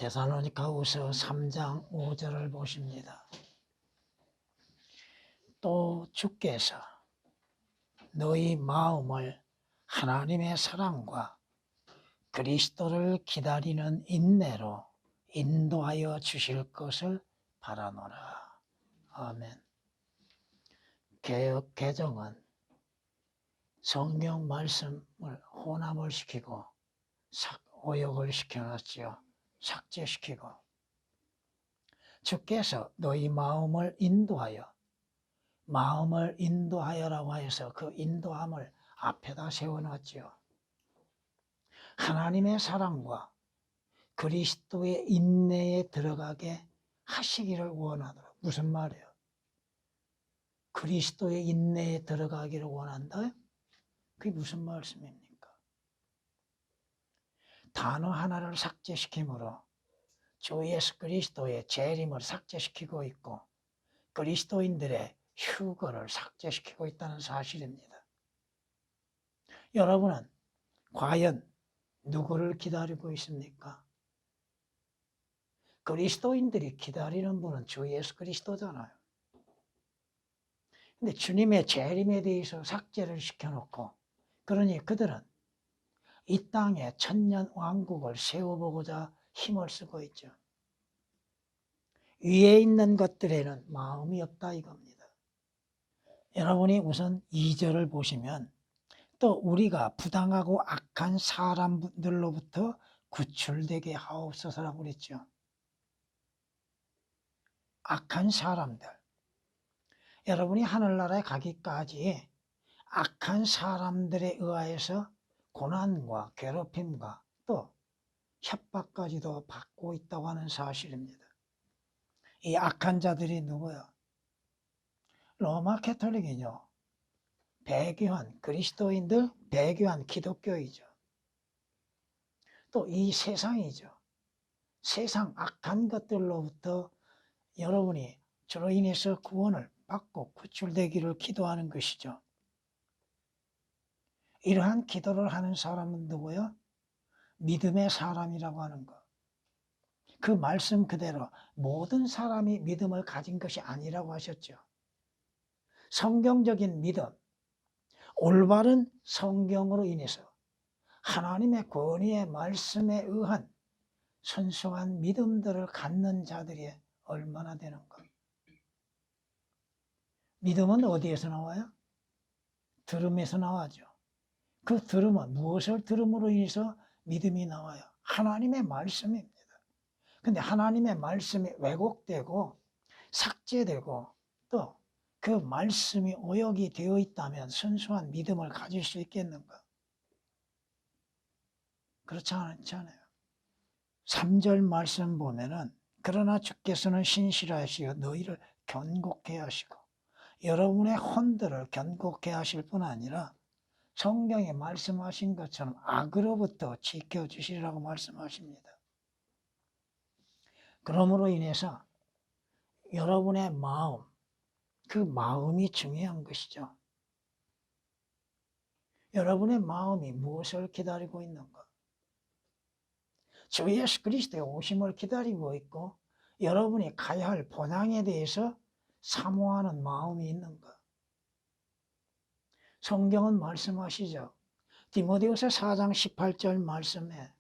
데살로니가후서 3장 5절을 보십니다. 또 주께서 너희 마음을 하나님의 사랑과 그리스도를 기다리는 인내로 인도하여 주실 것을 바라노라. 아멘. 개역 개정은 성경 말씀을 혼합을 시키고 오역을 시켜놨지요. 삭제시키고 주께서 너희 마음을 인도하여라고 해서 그 인도함을 앞에다 세워놨지요. 하나님의 사랑과 그리스도의 인내에 들어가게 하시기를 원하노라. 무슨 말이에요? 그리스도의 인내에 들어가기를 원한다? 그게 무슨 말씀입니까? 단어 하나를 삭제시키므로 주 예수 그리스도의 재림을 삭제시키고 있고 그리스도인들의 휴거를 삭제시키고 있다는 사실입니다. 여러분은 과연 누구를 기다리고 있습니까? 그리스도인들이 기다리는 분은 주 예수 그리스도잖아요. 근데 주님의 재림에 대해서 삭제를 시켜놓고 그러니 그들은 이 땅에 천년 왕국을 세워보고자 힘을 쓰고 있죠. 위에 있는 것들에는 마음이 없다 이겁니다. 여러분이 우선 2절을 보시면 또 우리가 부당하고 악한 사람들로부터 구출되게 하옵소서라고 그랬죠. 악한 사람들. 여러분이 하늘나라에 가기까지 악한 사람들에 의하여서 고난과 괴롭힘과 또 협박까지도 받고 있다고 하는 사실입니다. 이 악한 자들이 누구요? 로마 캐톨릭이죠. 배교한 그리스도인들, 배교한 기독교이죠. 또 이 세상이죠. 세상 악한 것들로부터 여러분이 저로 인해서 구원을 받고 구출되기를 기도하는 것이죠. 이러한 기도를 하는 사람은 누구요? 믿음의 사람이라고 하는 것. 그 말씀 그대로 모든 사람이 믿음을 가진 것이 아니라고 하셨죠. 성경적인 믿음, 올바른 성경으로 인해서 하나님의 권위의 말씀에 의한 순수한 믿음들을 갖는 자들이 얼마나 되는가. 믿음은 어디에서 나와요? 들음에서 나와죠. 그 들음은 무엇을 들음으로 인해서 믿음이 나와요? 하나님의 말씀입니다. 근데 하나님의 말씀이 왜곡되고 삭제되고 또 그 말씀이 오역이 되어 있다면 순수한 믿음을 가질 수 있겠는가? 그렇지 않잖아요. 3절 말씀 보면은 그러나 주께서는 신실하시어 너희를 견고케 하시고 여러분의 혼들을 견고케 하실 뿐 아니라 성경에 말씀하신 것처럼 악으로부터 지켜주시라고 말씀하십니다. 그러므로 인해서 여러분의 마음, 그 마음이 중요한 것이죠. 여러분의 마음이 무엇을 기다리고 있는가? 주 예수 그리스도의 오심을 기다리고 있고 여러분이 가야 할 본향에 대해서 사모하는 마음이 있는가? 성경은 말씀하시죠. 디모데후서 4장 18절 말씀에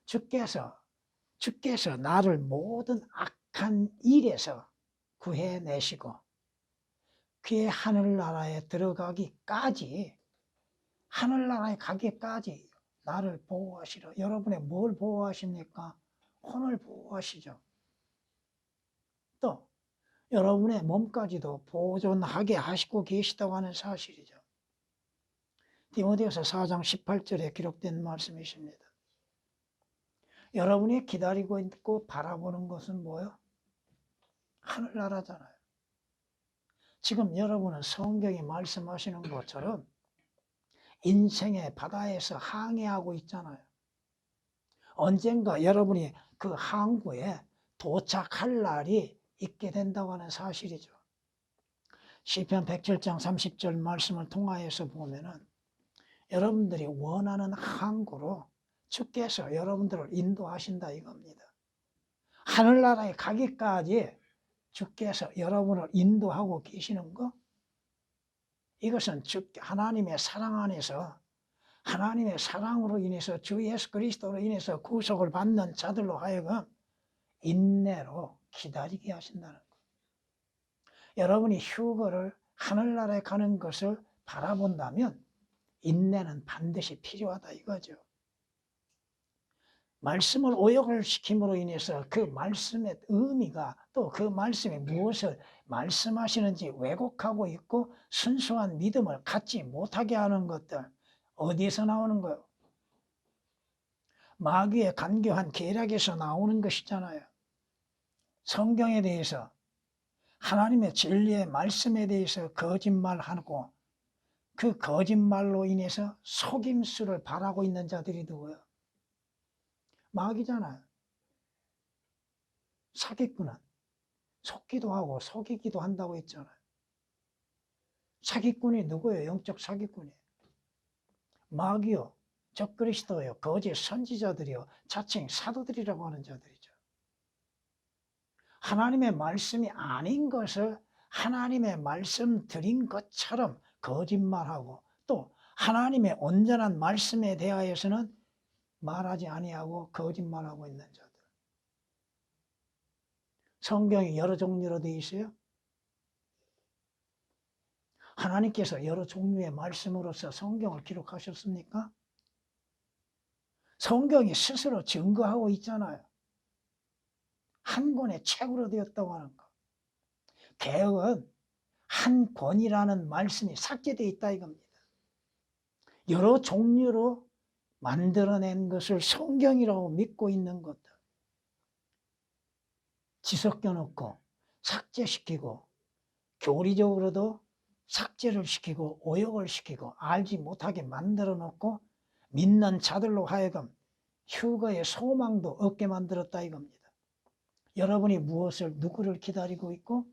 주께서 나를 모든 악한 일에서 구해내시고 그의 하늘나라에 들어가기까지 하늘나라에 가기까지 나를 보호하시라. 여러분의 뭘 보호하십니까? 혼을 보호하시죠. 또 여러분의 몸까지도 보존하게 하시고 계시다고 하는 사실이죠. 디모데후서 4장 18절에 기록된 말씀이십니다. 여러분이 기다리고 있고 바라보는 것은 뭐예요? 하늘나라잖아요. 지금 여러분은 성경이 말씀하시는 것처럼 인생의 바다에서 항해하고 있잖아요. 언젠가 여러분이 그 항구에 도착할 날이 있게 된다고 하는 사실이죠. 시편 107장 30절 말씀을 통하여서 보면은 여러분들이 원하는 항구로 주께서 여러분들을 인도하신다 이겁니다. 하늘나라에 가기까지 주께서 여러분을 인도하고 계시는 거, 이것은 하나님의 사랑 안에서, 하나님의 사랑으로 인해서 주 예수 그리스도로 인해서 구속을 받는 자들로 하여금 인내로 기다리게 하신다는 거. 여러분이 휴거를 하늘나라에 가는 것을 바라본다면 인내는 반드시 필요하다 이거죠. 말씀을 오역을 시킴으로 인해서 그 말씀의 의미가, 또 그 말씀이 무엇을 말씀하시는지 왜곡하고 있고 순수한 믿음을 갖지 못하게 하는 것들, 어디에서 나오는 거예요? 마귀의 간교한 계략에서 나오는 것이잖아요. 성경에 대해서, 하나님의 진리의 말씀에 대해서 거짓말하고 그 거짓말로 인해서 속임수를 바라고 있는 자들이 누구예요? 마귀잖아요. 사기꾼은 속기도 하고 속이기도 한다고 했잖아요. 사기꾼이 누구예요? 영적 사기꾼이에요. 마귀요, 적그리스도요, 거짓 선지자들이요, 자칭 사도들이라고 하는 자들이죠. 하나님의 말씀이 아닌 것을 하나님의 말씀 드린 것처럼 거짓말하고, 또 하나님의 온전한 말씀에 대하여서는 말하지 아니하고 거짓말하고 있는 자들. 성경이 여러 종류로 되어 있어요. 하나님께서 여러 종류의 말씀으로서 성경을 기록하셨습니까? 성경이 스스로 증거하고 있잖아요. 한 권의 책으로 되었다고 하는 거. 개혁은 한 권이라는 말씀이 삭제되어 있다 이겁니다. 여러 종류로 만들어낸 것을 성경이라고 믿고 있는 것들, 뒤섞여 놓고 삭제시키고 교리적으로도 삭제를 시키고 오역을 시키고 알지 못하게 만들어 놓고 믿는 자들로 하여금 휴거의 소망도 없게 만들었다 이겁니다. 여러분이 무엇을, 누구를 기다리고 있고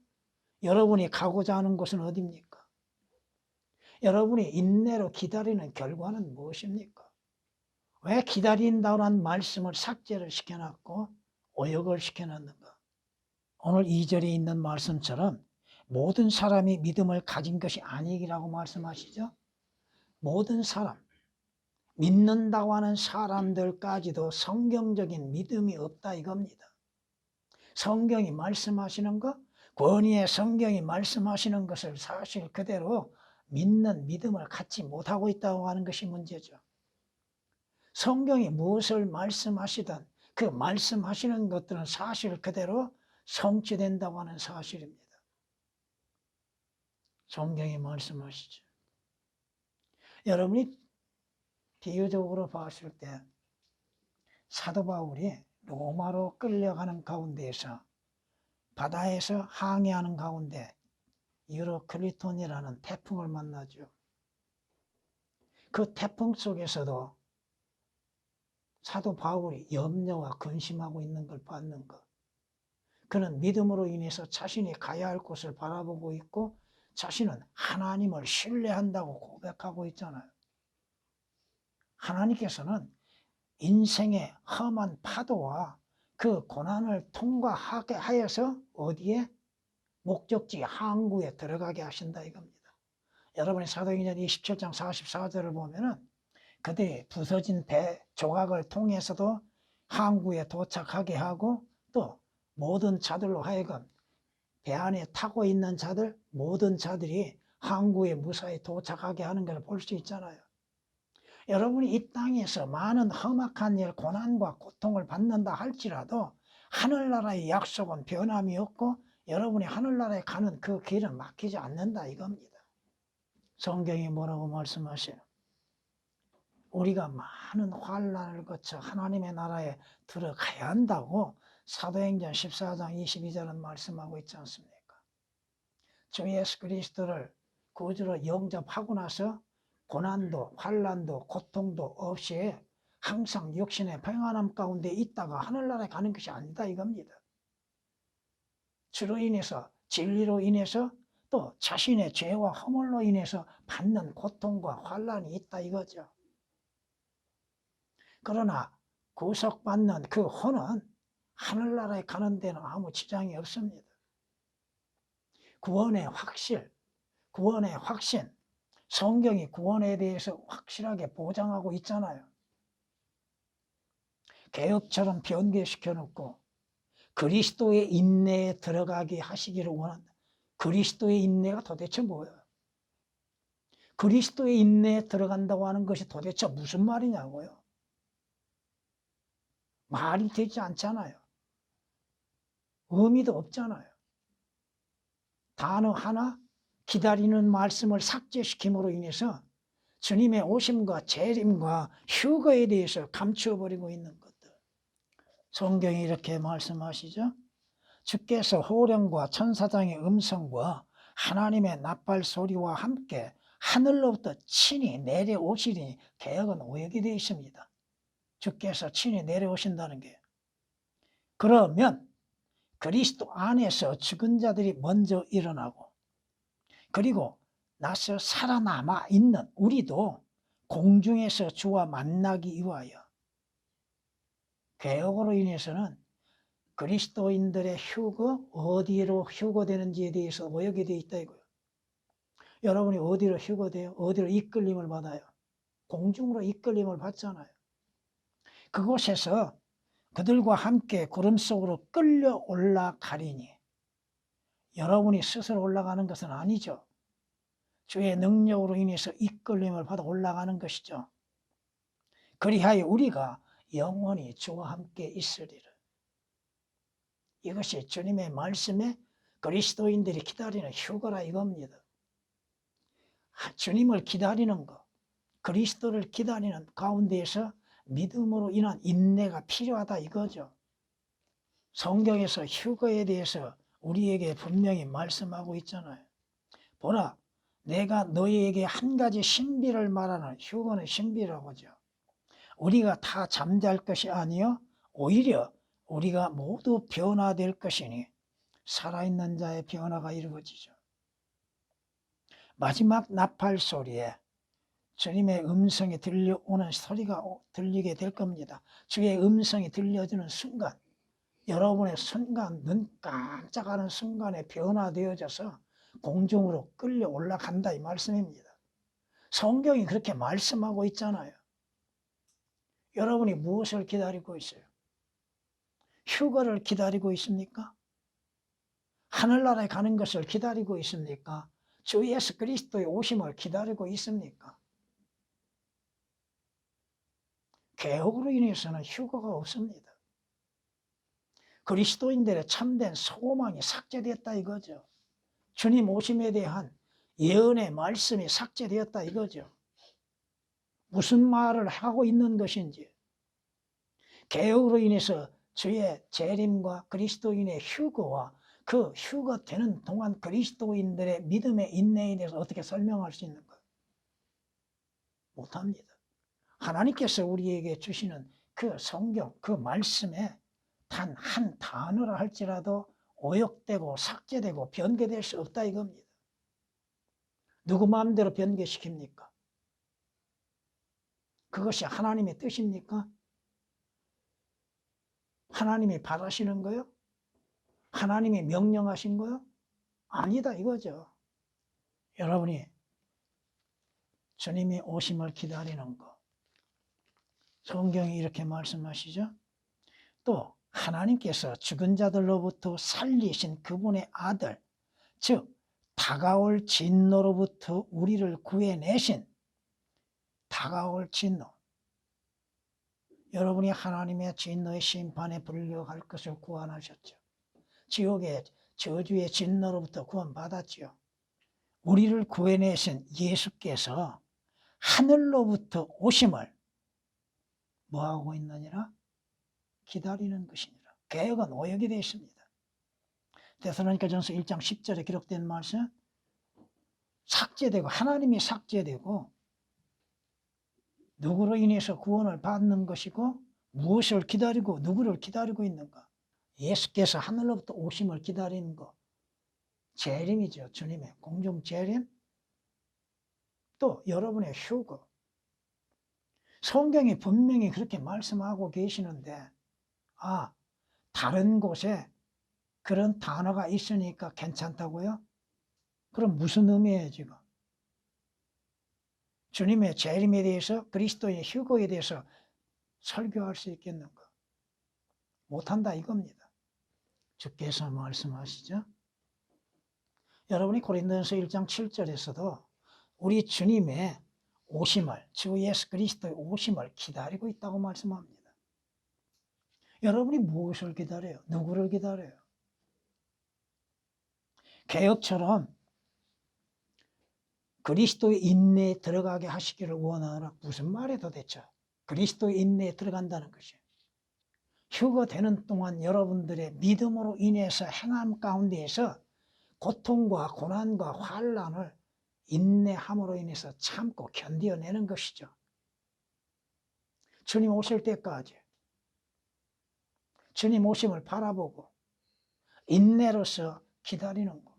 여러분이 가고자 하는 곳은 어디입니까? 여러분이 인내로 기다리는 결과는 무엇입니까? 왜 기다린다는 말씀을 삭제를 시켜놨고 오역을 시켜놨는가? 오늘 2절에 있는 말씀처럼 모든 사람이 믿음을 가진 것이 아니라고 말씀하시죠. 모든 사람, 믿는다고 하는 사람들까지도 성경적인 믿음이 없다 이겁니다. 성경이 말씀하시는 것, 권위의 성경이 말씀하시는 것을 사실 그대로 믿는 믿음을 갖지 못하고 있다고 하는 것이 문제죠. 성경이 무엇을 말씀하시든 그 말씀하시는 것들은 사실 그대로 성취된다고 하는 사실입니다. 성경이 말씀하시죠. 여러분이 비유적으로 봤을 때 사도 바울이 로마로 끌려가는 가운데에서 바다에서 항해하는 가운데 유로클리톤이라는 태풍을 만나죠. 그 태풍 속에서도 사도 바울이 염려와 근심하고 있는 걸 봤는 것. 그는 믿음으로 인해서 자신이 가야 할 곳을 바라보고 있고 자신은 하나님을 신뢰한다고 고백하고 있잖아요. 하나님께서는 인생의 험한 파도와 그 고난을 통과하게 하여서 어디에? 목적지 항구에 들어가게 하신다 이겁니다. 여러분이 사도행전 27장 44절을 보면은 그들이 부서진 배 조각을 통해서도 항구에 도착하게 하고 또 모든 자들로 하여금 배 안에 타고 있는 자들 모든 자들이 항구에 무사히 도착하게 하는 걸 볼 수 있잖아요. 여러분이 이 땅에서 많은 험악한 일, 고난과 고통을 받는다 할지라도 하늘나라의 약속은 변함이 없고 여러분이 하늘나라에 가는 그 길은 막히지 않는다 이겁니다. 성경이 뭐라고 말씀하셔요? 우리가 많은 환난을 거쳐 하나님의 나라에 들어가야 한다고 사도행전 14장 22절은 말씀하고 있지 않습니까? 주 예수 그리스도를 구주로 영접하고 나서 고난도 환난도 고통도 없이 항상 육신의 평안함 가운데 있다가 하늘나라에 가는 것이 아니다 이겁니다. 주로 인해서 진리로 인해서 또 자신의 죄와 허물로 인해서 받는 고통과 환난이 있다 이거죠. 그러나 구속받는 그 혼은 하늘나라에 가는 데는 아무 지장이 없습니다. 구원의 확실, 구원의 확신, 성경이 구원에 대해서 확실하게 보장하고 있잖아요. 개혁처럼 변개시켜 놓고 그리스도의 인내에 들어가게 하시기를 원한다. 그리스도의 인내가 도대체 뭐예요? 그리스도의 인내에 들어간다고 하는 것이 도대체 무슨 말이냐고요? 말이 되지 않잖아요. 의미도 없잖아요. 단어 하나 기다리는 말씀을 삭제시킴으로 인해서 주님의 오심과 재림과 휴거에 대해서 감추어버리고 있는 것들. 성경이 이렇게 말씀하시죠. 주께서 호령과 천사장의 음성과 하나님의 나팔 소리와 함께 하늘로부터 친히 내려오시리니 개역은 오역이 되어 있습니다. 주께서 친히 내려오신다는 게. 그러면 그리스도 안에서 죽은 자들이 먼저 일어나고 그리고 나서 살아남아 있는 우리도 공중에서 주와 만나기 위하여 개역으로 인해서는 그리스도인들의 휴거, 어디로 휴거되는지에 대해서 오역이 되어 있다 이거예요. 여러분이 어디로 휴거돼요? 어디로 이끌림을 받아요? 공중으로 이끌림을 받잖아요. 그곳에서 그들과 함께 구름 속으로 끌려 올라가리니 여러분이 스스로 올라가는 것은 아니죠. 주의 능력으로 인해서 이끌림을 받아 올라가는 것이죠. 그리하여 우리가 영원히 주와 함께 있으리라. 이것이 주님의 말씀에 그리스도인들이 기다리는 휴거라 이겁니다. 주님을 기다리는 것, 그리스도를 기다리는 가운데에서 믿음으로 인한 인내가 필요하다 이거죠. 성경에서 휴거에 대해서 우리에게 분명히 말씀하고 있잖아요. 보라, 내가 너희에게 한 가지 신비를 말하는 휴거는 신비라고 하죠. 우리가 다 잠잘 것이 아니요 오히려 우리가 모두 변화될 것이니 살아있는 자의 변화가 이루어지죠. 마지막 나팔 소리에 주님의 음성이 들려오는 소리가 들리게 될 겁니다. 주의 음성이 들려주는 순간 여러분의 순간 눈 깜짝하는 순간에 변화되어져서 공중으로 끌려 올라간다 이 말씀입니다. 성경이 그렇게 말씀하고 있잖아요. 여러분이 무엇을 기다리고 있어요? 휴거를 기다리고 있습니까? 하늘나라에 가는 것을 기다리고 있습니까? 주 예수 그리스도의 오심을 기다리고 있습니까? 개혁으로 인해서는 휴거가 없습니다. 그리스도인들의 참된 소망이 삭제되었다 이거죠. 주님 오심에 대한 예언의 말씀이 삭제되었다 이거죠. 무슨 말을 하고 있는 것인지 개혁으로 인해서 주의 재림과 그리스도인의 휴거와 그 휴거되는 동안 그리스도인들의 믿음의 인내에 대해서 어떻게 설명할 수 있는 거예요? 못합니다. 하나님께서 우리에게 주시는 그 성경, 그 말씀에 단 한 단어라 할지라도 오역되고 삭제되고 변개될 수 없다 이겁니다. 누구 마음대로 변개시킵니까? 그것이 하나님의 뜻입니까? 하나님이 바라시는 거요? 하나님이 명령하신 거요? 아니다 이거죠. 여러분이 주님이 오심을 기다리는 거. 성경이 이렇게 말씀하시죠. 또 하나님께서 죽은 자들로부터 살리신 그분의 아들, 즉 다가올 진노로부터 우리를 구해내신 다가올 진노. 여러분이 하나님의 진노의 심판에 불려갈 것을 구원하셨죠. 지옥의 저주의 진노로부터 구원받았죠. 우리를 구해내신 예수께서 하늘로부터 오심을 뭐하고 있느니라? 기다리는 것이니라. 개혁은 오역이 되어 있습니다. 데살로니가전서 1장 10절에 기록된 말씀 삭제되고 하나님이 삭제되고 누구로 인해서 구원을 받는 것이고 무엇을 기다리고 누구를 기다리고 있는가? 예수께서 하늘로부터 오심을 기다리는 것. 재림이죠. 주님의 공중 재림. 또 여러분의 휴거. 성경이 분명히 그렇게 말씀하고 계시는데 다른 곳에 그런 단어가 있으니까 괜찮다고요? 그럼 무슨 의미예요, 지금? 주님의 재림에 대해서, 그리스도의 휴거에 대해서 설교할 수 있겠는가? 못한다 이겁니다. 주께서 말씀하시죠. 여러분이 고린도전서 1장 7절에서도 우리 주님의 오심을, 주 예수 그리스도의 오심을 기다리고 있다고 말씀합니다. 여러분이 무엇을 기다려요? 누구를 기다려요? 개혁처럼 그리스도의 인내에 들어가게 하시기를 원하노라. 무슨 말이에요 도대체? 그리스도의 인내에 들어간다는 것이. 휴거되는 동안 여러분들의 믿음으로 인해서 행함 가운데에서 고통과 고난과 환난을 인내함으로 인해서 참고 견뎌내는 것이죠. 주님 오실 때까지 주님 오심을 바라보고 인내로서 기다리는 것.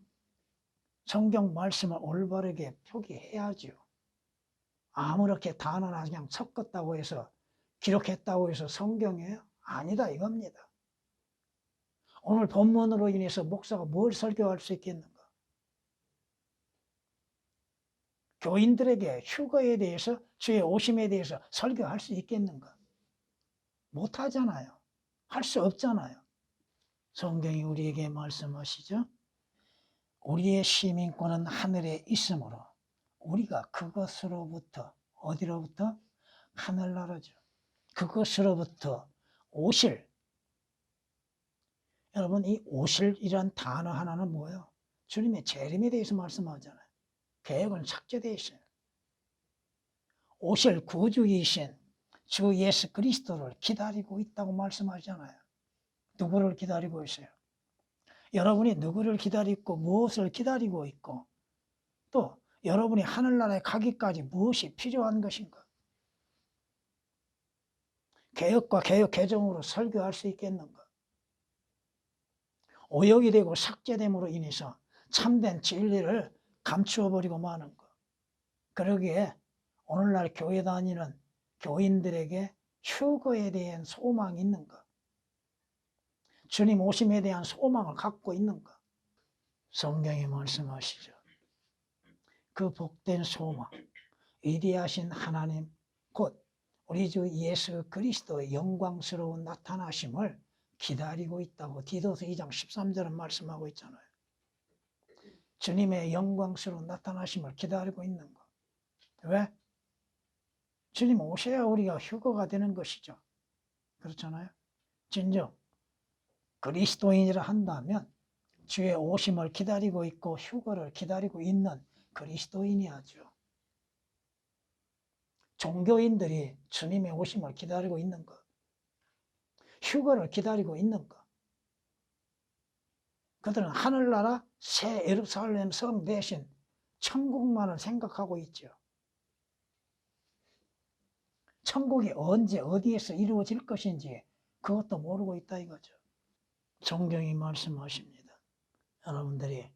성경 말씀을 올바르게 표기해야죠. 아무렇게 단어나 그냥 섞었다고 해서 기록했다고 해서 성경이에요? 아니다 이겁니다. 오늘 본문으로 인해서 목사가 뭘 설교할 수 있겠는가? 교인들에게 휴거에 대해서, 주의 오심에 대해서 설교할 수 있겠는가? 못하잖아요. 할 수 없잖아요. 성경이 우리에게 말씀하시죠. 우리의 시민권은 하늘에 있으므로 우리가 그것으로부터, 어디로부터? 하늘나라죠. 그것으로부터 오실. 여러분, 이 오실이란 단어 하나는 뭐예요? 주님의 재림에 대해서 말씀하잖아요. 계획은 삭제되어 있어요. 오실 구주이신 주 예수 그리스도를 기다리고 있다고 말씀하잖아요. 누구를 기다리고 있어요? 여러분이 누구를 기다리고 무엇을 기다리고 있고 또 여러분이 하늘나라에 가기까지 무엇이 필요한 것인가? 개혁과 개혁 개정으로 설교할 수 있겠는가? 오역이 되고 삭제됨으로 인해서 참된 진리를 감추어버리고 마는 것. 그러기에 오늘날 교회 다니는 교인들에게 휴거에 대한 소망이 있는가? 주님 오심에 대한 소망을 갖고 있는가? 성경이 말씀하시죠. 그 복된 소망, 위대하신 하나님, 곧 우리 주 예수 그리스도의 영광스러운 나타나심을 기다리고 있다고 디도서 2장 13절은 말씀하고 있잖아요. 주님의 영광스러운 나타나심을 기다리고 있는 것. 왜? 주님 오셔야 우리가 휴거가 되는 것이죠. 그렇잖아요. 진정 그리스도인이라 한다면 주의 오심을 기다리고 있고 휴거를 기다리고 있는 그리스도인이야죠. 종교인들이 주님의 오심을 기다리고 있는 것, 휴거를 기다리고 있는 것. 그들은 하늘나라 새 예루살렘 성 대신 천국만을 생각하고 있죠. 천국이 언제 어디에서 이루어질 것인지 그것도 모르고 있다 이거죠. 성경이 말씀하십니다. 여러분들이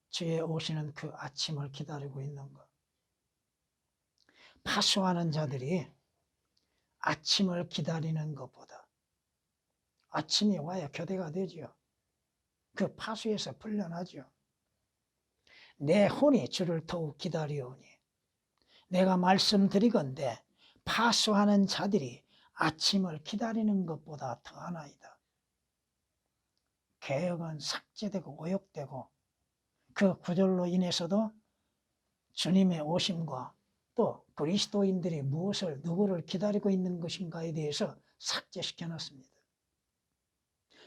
주의 오시는 그 아침을 기다리고 있는 것. 파수하는 자들이 아침을 기다리는 것보다 아침이 와야 교대가 되죠. 그 파수에서 풀려나죠. 내 혼이 주를 더욱 기다리오니 내가 말씀드리건대 파수하는 자들이 아침을 기다리는 것보다 더하나이다. 개혁은 삭제되고 오역되고 그 구절로 인해서도 주님의 오심과 또 그리스도인들이 무엇을 누구를 기다리고 있는 것인가에 대해서 삭제시켜 놨습니다.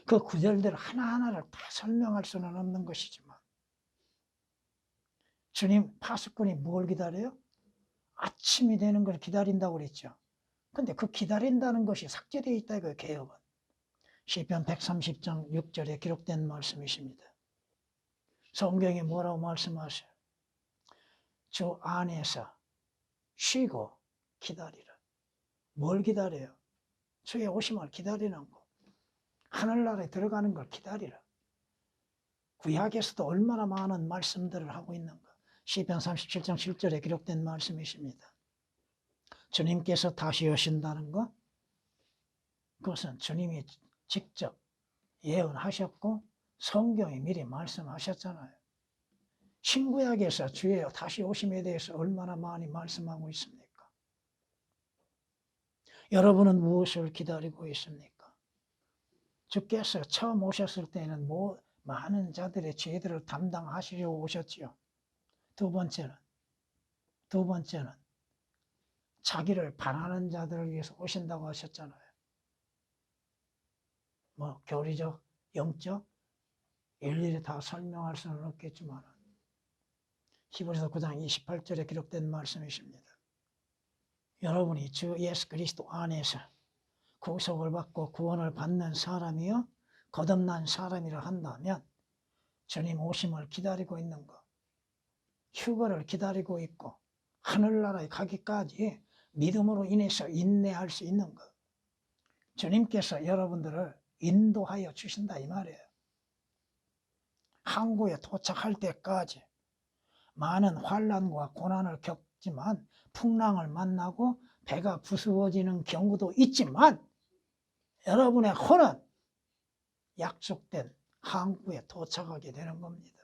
그 구절들 하나하나를 다 설명할 수는 없는 것이지만 주님 파수꾼이 뭘 기다려요? 아침이 되는 걸 기다린다고 그랬죠. 근데 그 기다린다는 것이 삭제되어 있다 이거예요. 개혁은. 시편 130장 6절에 기록된 말씀이십니다. 성경이 뭐라고 말씀하세요? 주 안에서 쉬고 기다리라. 뭘 기다려요? 주의 오심을 기다리는 거. 하늘나라에 들어가는 걸 기다리라. 구약에서도 얼마나 많은 말씀들을 하고 있는가. 시편 37장 7절에 기록된 말씀이십니다. 주님께서 다시 오신다는 것, 그것은 주님이 직접 예언하셨고 성경에 미리 말씀하셨잖아요. 신구약에서 주의 다시 오심에 대해서 얼마나 많이 말씀하고 있습니까? 여러분은 무엇을 기다리고 있습니까? 주께서 처음 오셨을 때는 많은 자들의 죄들을 담당하시려고 오셨지요. 두 번째는 자기를 바라는 자들을 위해서 오신다고 하셨잖아요. 교리적, 영적, 일일이 다 설명할 수는 없겠지만 히브리서 9장 28절에 기록된 말씀이십니다. 여러분이 주 예수 그리스도 안에서 구속을 받고 구원을 받는 사람이요 거듭난 사람이라 한다면 주님 오심을 기다리고 있는 것, 휴거를 기다리고 있고 하늘나라에 가기까지 믿음으로 인해서 인내할 수 있는 것, 주님께서 여러분들을 인도하여 주신다 이 말이에요. 항구에 도착할 때까지 많은 환난과 고난을 겪지만 풍랑을 만나고 배가 부수어지는 경우도 있지만 여러분의 혼은 약속된 항구에 도착하게 되는 겁니다.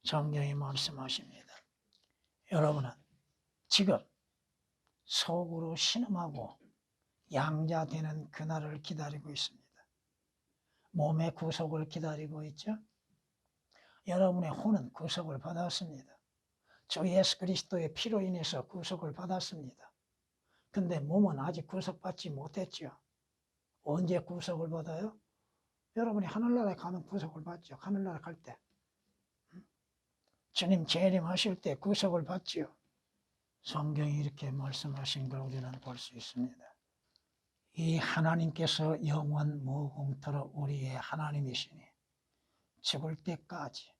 성경이 말씀하십니다. 여러분은 지금 속으로 신음하고 양자되는 그날을 기다리고 있습니다. 몸의 구속을 기다리고 있죠. 여러분의 혼은 구속을 받았습니다. 주 예수 그리스도의 피로 인해서 구속을 받았습니다. 근데 몸은 아직 구속받지 못했죠. 언제 구속을 받아요? 여러분이 하늘나라에 가면 구속을 받죠. 하늘나라 갈 때. 주님 재림하실 때 구속을 받지요. 성경이 이렇게 말씀하신 걸 우리는 볼 수 있습니다. 이 하나님께서 영원 무궁토록 우리의 하나님이시니 죽을 때까지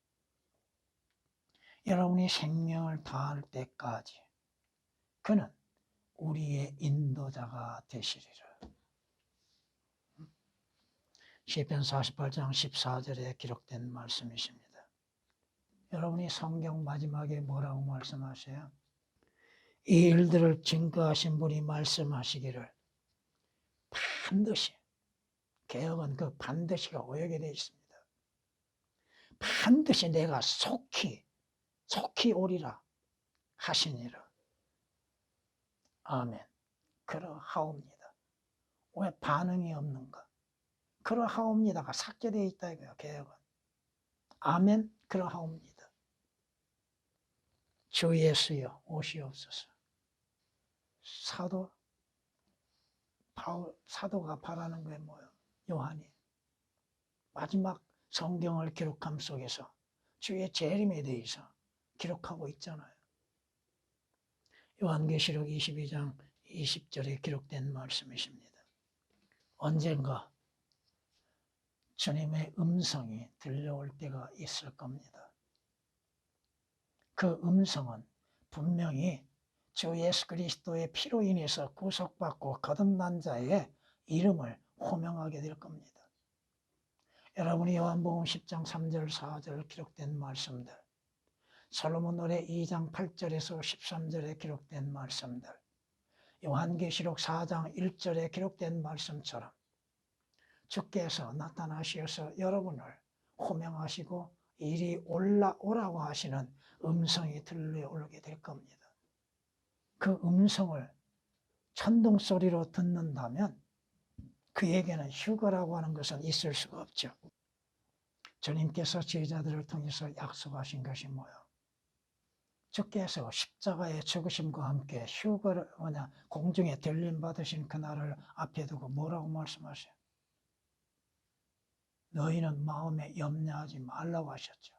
여러분이 생명을 다할 때까지 그는 우리의 인도자가 되시리라. 시편 48장 14절에 기록된 말씀이십니다. 여러분이 성경 마지막에 뭐라고 말씀하세요? 이 일들을 증거하신 분이 말씀하시기를 반드시, 개혁은 그 반드시가 오역에 되어 있습니다. 반드시 내가 속히 오리라 하시니라. 아멘. 그러하옵니다. 왜 반응이 없는가? 그러하옵니다가 삭제되어 있다 이거야, 개혁은. 아멘, 그러하옵니다. 주 예수여 오시옵소서. 사도가 바라는 게 뭐예요? 요한이 마지막 성경을 기록함 속에서 주의 재림에 대해서 기록하고 있잖아요. 요한계시록 22장 20절에 기록된 말씀이십니다. 언젠가 주님의 음성이 들려올 때가 있을 겁니다. 그 음성은 분명히 주 예수 그리스도의 피로 인해서 구속받고 거듭난 자의 이름을 호명하게 될 겁니다. 여러분이 요한복음 10장 3절 4절 기록된 말씀들, 솔로몬 노래 2장 8절에서 13절에 기록된 말씀들, 요한계시록 4장 1절에 기록된 말씀처럼 주께서 나타나셔서 여러분을 호명하시고 이리 올라오라고 하시는 음성이 들려오게 될 겁니다. 그 음성을 천둥소리로 듣는다면 그에게는 휴거라고 하는 것은 있을 수가 없죠. 주님께서 제자들을 통해서 약속하신 것이 뭐예요? 주께서 십자가의 죽으심과 함께 휴거를 공중에 들림 받으신 그날을 앞에 두고 뭐라고 말씀하세요? 너희는 마음에 염려하지 말라고 하셨죠.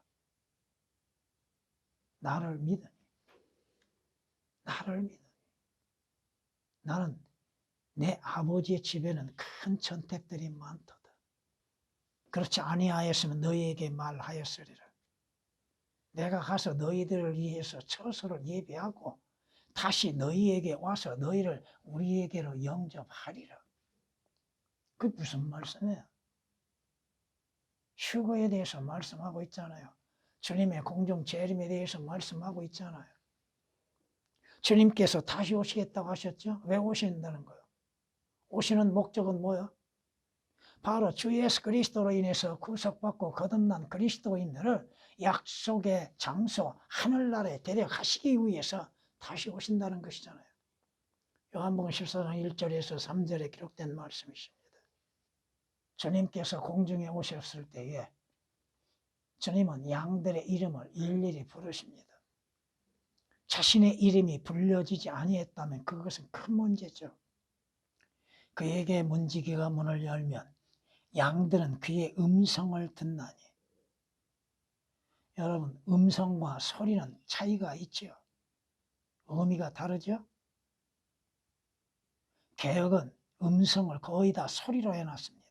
나를 믿으니 나는 내 아버지의 집에는 큰 전택들이 많도다. 그렇지 아니하였으면 너희에게 말하였으리라. 내가 가서 너희들을 위해서 처소를 예비하고 다시 너희에게 와서 너희를 우리에게로 영접하리라. 그게 무슨 말씀이에요? 휴거에 대해서 말씀하고 있잖아요. 주님의 공중 재림에 대해서 말씀하고 있잖아요. 주님께서 다시 오시겠다고 하셨죠? 왜 오신다는 거예요? 오시는 목적은 뭐예요? 바로 주 예수 그리스도로 인해서 구속받고 거듭난 그리스도인들을 약속의 장소 하늘나라에 데려가시기 위해서 다시 오신다는 것이잖아요. 요한복음 14장 1절에서 3절에 기록된 말씀이십니다. 주님께서 공중에 오셨을 때에 주님은 양들의 이름을 일일이 부르십니다. 자신의 이름이 불려지지 아니했다면 그것은 큰 문제죠. 그에게 문지기가 문을 열면 양들은 그의 음성을 듣나니. 여러분, 음성과 소리는 차이가 있죠. 의미가 다르죠. 개혁은 음성을 거의 다 소리로 해놨습니다.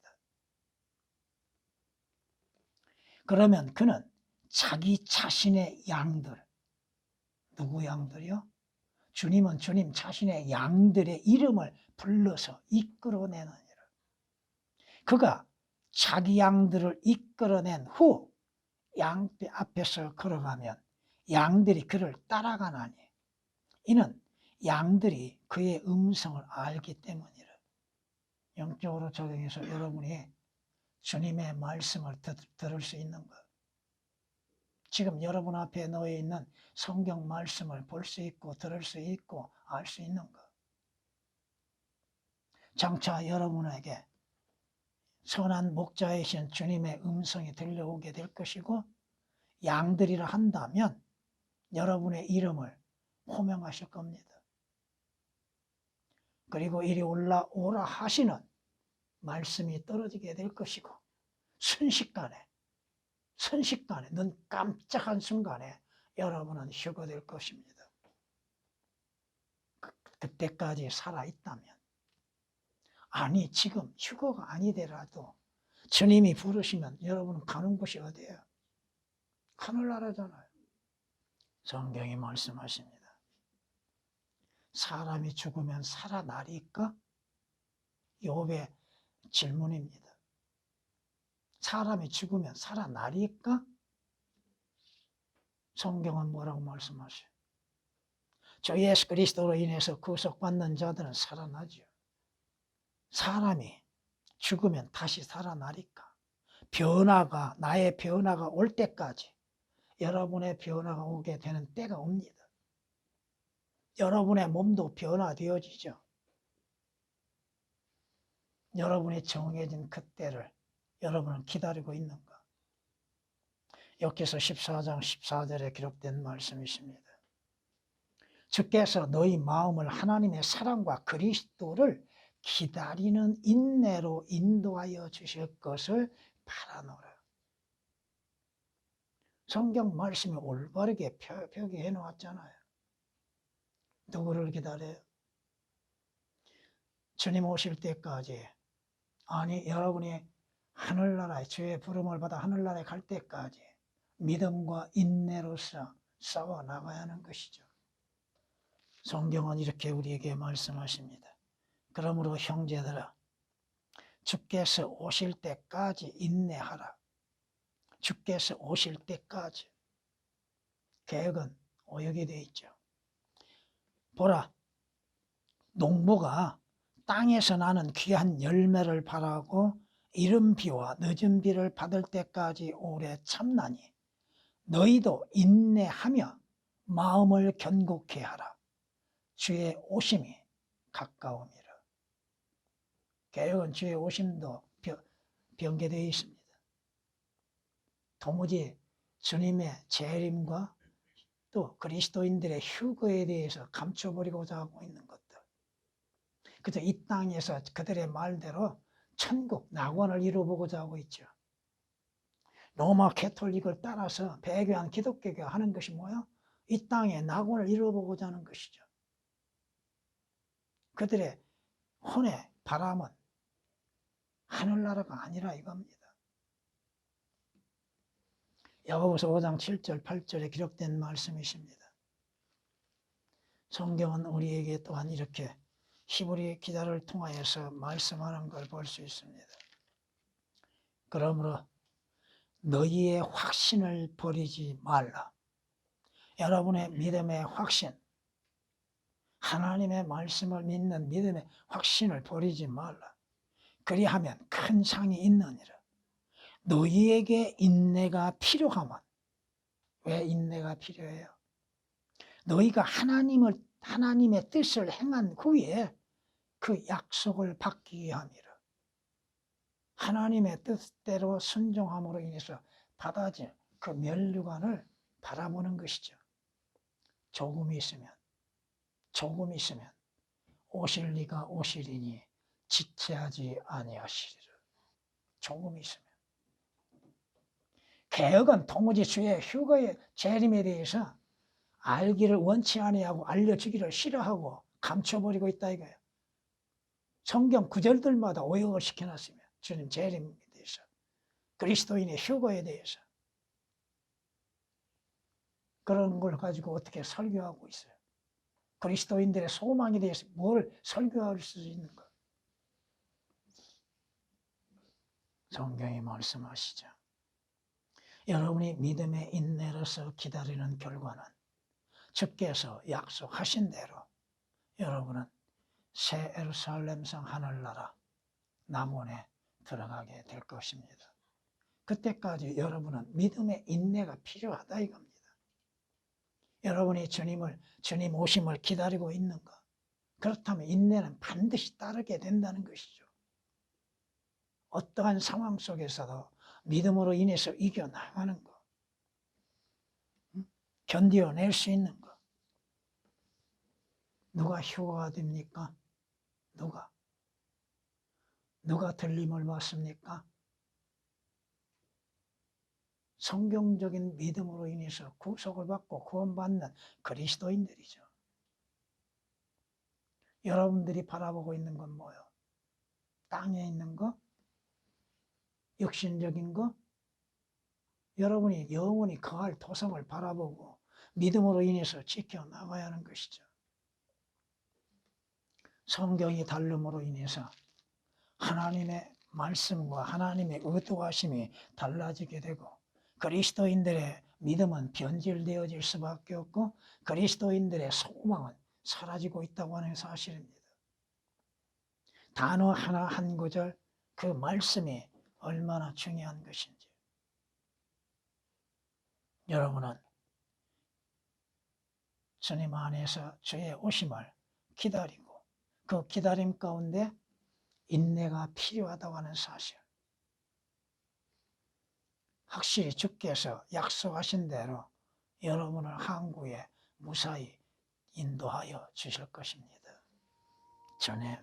그러면 그는 자기 자신의 양들, 누구 양들이요? 주님은 주님 자신의 양들의 이름을 불러서 이끌어내느니라. 그가 자기 양들을 이끌어낸 후 양 앞에서 걸어가면 양들이 그를 따라가나니 이는 양들이 그의 음성을 알기 때문이라. 영적으로 적용해서 여러분이 주님의 말씀을 들을 수 있는 것. 지금 여러분 앞에 놓여 있는 성경 말씀을 볼 수 있고 들을 수 있고 알 수 있는 것. 장차 여러분에게 선한 목자이신 주님의 음성이 들려오게 될 것이고 양들이라 한다면 여러분의 이름을 호명하실 겁니다. 그리고 이리 올라오라 하시는 말씀이 떨어지게 될 것이고 순식간에 눈 깜짝한 순간에 여러분은 휴거될 것입니다. 그때까지 살아있다면 아니 지금 휴거가 아니더라도 주님이 부르시면 여러분은 가는 곳이 어디예요? 하늘나라잖아요. 성경이 말씀하십니다. 사람이 죽으면 살아나리까? 욥의 질문입니다. 사람이 죽으면 살아나리까? 성경은 뭐라고 말씀하셔요? 주 예수 그리스도로 인해서 구속받는 자들은 살아나죠. 사람이 죽으면 다시 살아나리까? 나의 변화가 올 때까지 여러분의 변화가 오게 되는 때가 옵니다. 여러분의 몸도 변화되어지죠. 여러분이 정해진 그때를 여러분은 기다리고 있는가? 여기서 14장 14절에 기록된 말씀이십니다. 주께서 너희 마음을 하나님의 사랑과 그리스도를 기다리는 인내로 인도하여 주실 것을 바라노라. 성경 말씀이 올바르게 표기해 놓았잖아요. 누구를 기다려요? 주님 오실 때까지, 아니 여러분이 하늘나라에 주의 부름을 받아 하늘나라에 갈 때까지 믿음과 인내로서 싸워 나가야 하는 것이죠. 성경은 이렇게 우리에게 말씀하십니다. 그러므로 형제들아, 주께서 오실 때까지 인내하라. 주께서 오실 때까지. 계획은 오역이 되어 있죠. 보라, 농부가 땅에서 나는 귀한 열매를 바라고 이른 비와 늦은 비를 받을 때까지 오래 참나니 너희도 인내하며 마음을 견고케 하라. 주의 오심이 가까움이라. 개혁은 주의 오심도 변개되어 있습니다. 도무지 주님의 재림과 또 그리스도인들의 휴거에 대해서 감춰버리고자 하고 있는 것들. 그저 이 땅에서 그들의 말대로 천국, 낙원을 이루어보고자 하고 있죠. 로마 캐톨릭을 따라서 배교한 기독교가 하는 것이 뭐야? 이 땅에 낙원을 이루어보고자 하는 것이죠. 그들의 혼의 바람은 하늘나라가 아니라 이겁니다. 야고보서 5장 7절 8절에 기록된 말씀이십니다. 성경은 우리에게 또한 이렇게 히브리 기자를 통하여서 말씀하는 걸 볼 수 있습니다. 그러므로 너희의 확신을 버리지 말라. 여러분의 믿음의 확신, 하나님의 말씀을 믿는 믿음의 확신을 버리지 말라. 그리하면 큰 상이 있느니라. 너희에게 인내가 필요하면, 왜 인내가 필요해요? 너희가 하나님의 뜻을 행한 후에 그 약속을 받기 위함이라. 하나님의 뜻대로 순종함으로 인해서 받아진 그 면류관을 바라보는 것이죠. 조금 있으면 오실 리가 오시리니 지체하지 아니하시리라. 조금 있으면. 개혁은 도무지 주의 휴거의 재림에 대해서 알기를 원치 아니하고 알려주기를 싫어하고 감춰버리고 있다 이거예요. 성경 구절들마다 오역을 시켜놨으면 주님 재림에 대해서, 그리스도인의 휴거에 대해서 그런 걸 가지고 어떻게 설교하고 있어요. 그리스도인들의 소망에 대해서 뭘 설교할 수 있는가? 성경이 말씀하시죠. 여러분이 믿음의 인내로서 기다리는 결과는 주께서 약속하신 대로 여러분은 새 예루살렘성 하늘나라 남원에 들어가게 될 것입니다. 그때까지 여러분은 믿음의 인내가 필요하다 이겁니다. 여러분이 주님 오심을 기다리고 있는가? 그렇다면 인내는 반드시 따르게 된다는 것이죠. 어떠한 상황 속에서도 믿음으로 인해서 이겨나가는 것, 견뎌낼 수 있는 것. 누가 휴거가 됩니까? 누가 들림을 받습니까? 성경적인 믿음으로 인해서 구속을 받고 구원받는 그리스도인들이죠. 여러분들이 바라보고 있는 건 뭐예요? 땅에 있는 거? 육신적인 거? 여러분이 영원히 거할 도성을 바라보고 믿음으로 인해서 지켜나가야 하는 것이죠. 성경이 다름으로 인해서 하나님의 말씀과 하나님의 의도하심이 달라지게 되고 그리스도인들의 믿음은 변질되어질 수밖에 없고 그리스도인들의 소망은 사라지고 있다고 하는 사실입니다. 단어 하나 한 구절 그 말씀이 얼마나 중요한 것인지. 여러분은 주님 안에서 주의 오심을 기다리고 그 기다림 가운데 인내가 필요하다고 하는 사실, 확실히 주께서 약속하신 대로 여러분을 항구에 무사히 인도하여 주실 것입니다. 전에